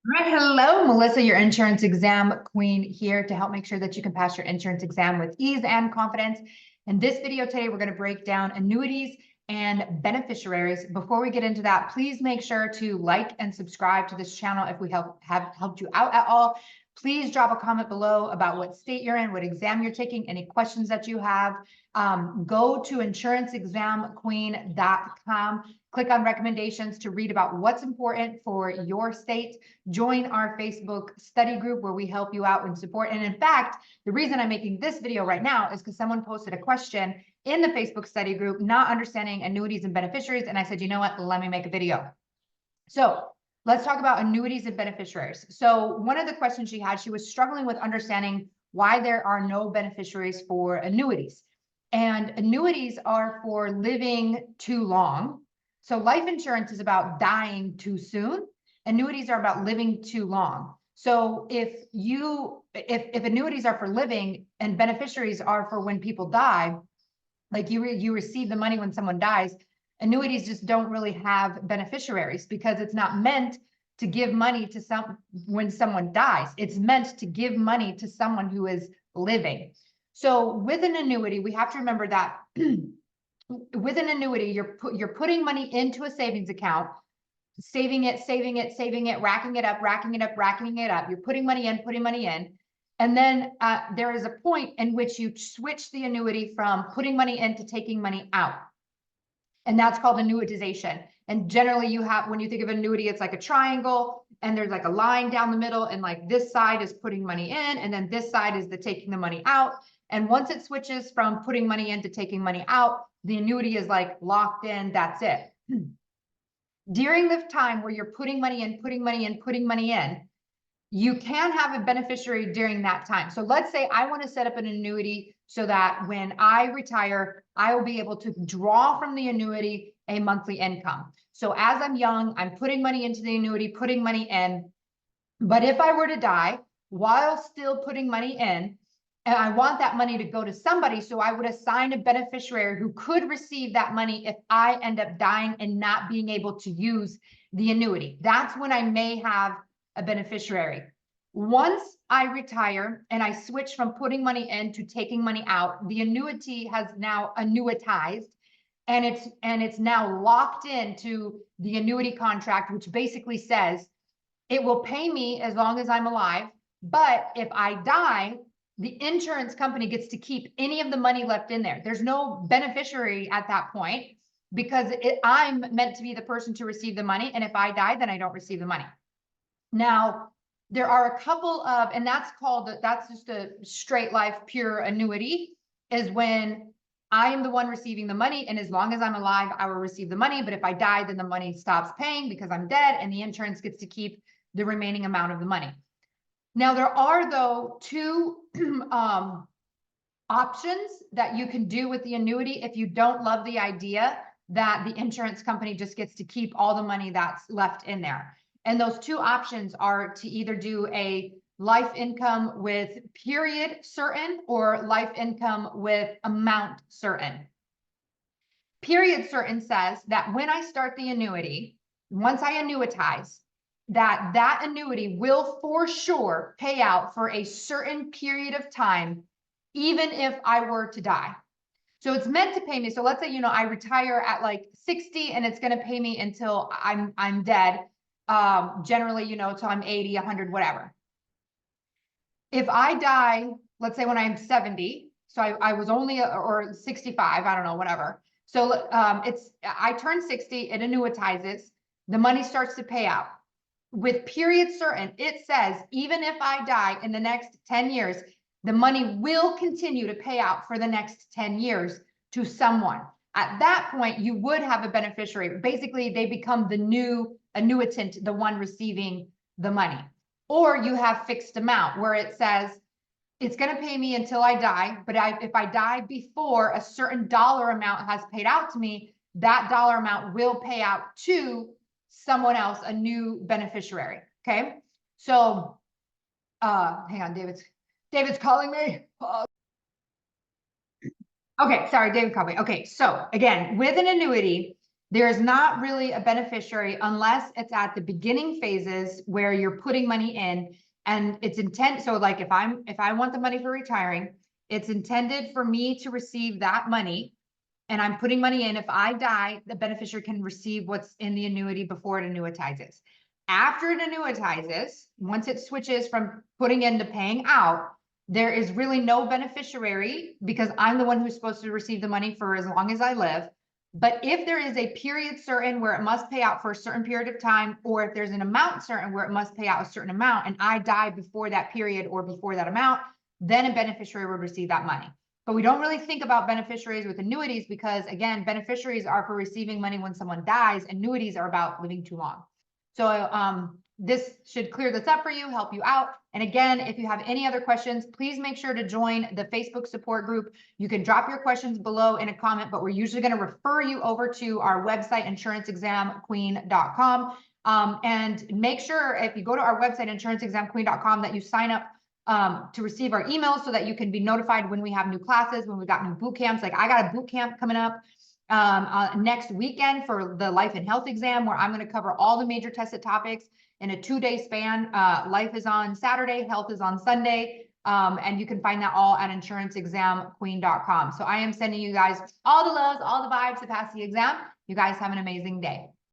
All right, hello, Melissa, your insurance exam queen here to help make sure that you can pass your insurance exam with ease and confidence. In this video today, we're going to break down annuities and beneficiaries. Before we get into that, please make sure to like and subscribe to this channel if we have helped you out at all. Please drop a comment below about what state you're in, what exam you're taking, any questions that you have. Go to insuranceexamqueen.com. Click on recommendations to read about what's important for your state. Join our Facebook study group where we help you out and support. And in fact, the reason I'm making this video right now is because someone posted a question in the Facebook study group, not understanding annuities and beneficiaries. And I said, you know what, let me make a video. So let's talk about annuities and beneficiaries. So one of the questions she had, she was struggling with understanding why there are no beneficiaries for annuities. And annuities are for living too long. So life insurance is about dying too soon. Annuities are about living too long. So if annuities are for living and beneficiaries are for when people die, like you receive the money when someone dies, annuities just don't really have beneficiaries because it's not meant to give money to when someone dies. It's meant to give money to someone who is living. So with an annuity, we have to remember that with an annuity, you're putting money into a savings account, saving it, racking it up. You're putting money in. And then there is a point in which you switch the annuity from putting money in to taking money out. And that's called annuitization. And generally you have, when you think of annuity, it's like a triangle and there's like a line down the middle, and like this side is putting money in and then this side is the taking the money out. And once it switches from putting money in to taking money out, the annuity is like locked in, that's it. During the time where you're putting money in, you can have a beneficiary during that time. So let's say I want to set up an annuity so that when I retire, I will be able to draw from the annuity a monthly income. So as I'm young, I'm putting money into the annuity, putting money in. But if I were to die while still putting money in, and I want that money to go to somebody, so I would assign a beneficiary who could receive that money if I end up dying and not being able to use the annuity. That's when I may have a beneficiary. Once I retire and I switch from putting money in to taking money out, the annuity has now annuitized, and it's now locked into the annuity contract, which basically says it will pay me as long as I'm alive. But if I die, the insurance company gets to keep any of the money left in there. There's no beneficiary at that point because I'm meant to be the person to receive the money. And if I die, then I don't receive the money. Now, there are a couple of, and that's just a straight life pure annuity, is when I am the one receiving the money. And as long as I'm alive, I will receive the money. But if I die, then the money stops paying because I'm dead and the insurance gets to keep the remaining amount of the money. Now, there are, though, two options that you can do with the annuity if you don't love the idea that the insurance company just gets to keep all the money that's left in there. And those two options are to either do a life income with period certain or life income with amount certain. Period certain says that when I start the annuity, once I annuitize, that annuity will for sure pay out for a certain period of time, even if I were to die. So it's meant to pay me. So let's say, I retire at like 60 and it's going to pay me until I'm dead. Generally, till I'm 80, 100, whatever. If I die, let's say when I'm 70, so I was only, or 65, I don't know, whatever. So I turn 60, it annuitizes, the money starts to pay out. With period certain, it says, even if I die in the next 10 years, the money will continue to pay out for the next 10 years to someone. At that point, you would have a beneficiary. Basically, they become the new annuitant, the one receiving the money. Or you have fixed amount where it says, it's going to pay me until I die, but if I die before a certain dollar amount has paid out to me, that dollar amount will pay out to someone else, a new beneficiary. Okay. So, hang on, David's calling me. Okay. Sorry, David called me. Okay. So again, with an annuity, There's not really a beneficiary unless it's at the beginning phases where you're putting money in and it's intent. So like if I want the money for retiring, it's intended for me to receive that money and I'm putting money in. If I die, the beneficiary can receive what's in the annuity before it annuitizes. After it annuitizes, once it switches from putting in to paying out, there is really no beneficiary because I'm the one who's supposed to receive the money for as long as I live. But if there is a period certain where it must pay out for a certain period of time, or if there's an amount certain where it must pay out a certain amount, and I die before that period or before that amount, then a beneficiary would receive that money. But we don't really think about beneficiaries with annuities because, again, beneficiaries are for receiving money when someone dies. Annuities are about living too long. So this should clear this up for you, help you out. And again, if you have any other questions, please make sure to join the Facebook support group. You can drop your questions below in a comment, but we're usually going to refer you over to our website, insuranceexamqueen.com. And make sure if you go to our website, insuranceexamqueen.com, that you sign up to receive our emails so that you can be notified when we have new classes, when we got new boot camps. Like I got a boot camp coming up next weekend for the life and health exam, where I'm going to cover all the major tested topics in a 2-day span. Life is on Saturday, health is on Sunday. And you can find that all at insuranceexamqueen.com. So I am sending you guys all the loves, all the vibes to pass the exam. You guys have an amazing day.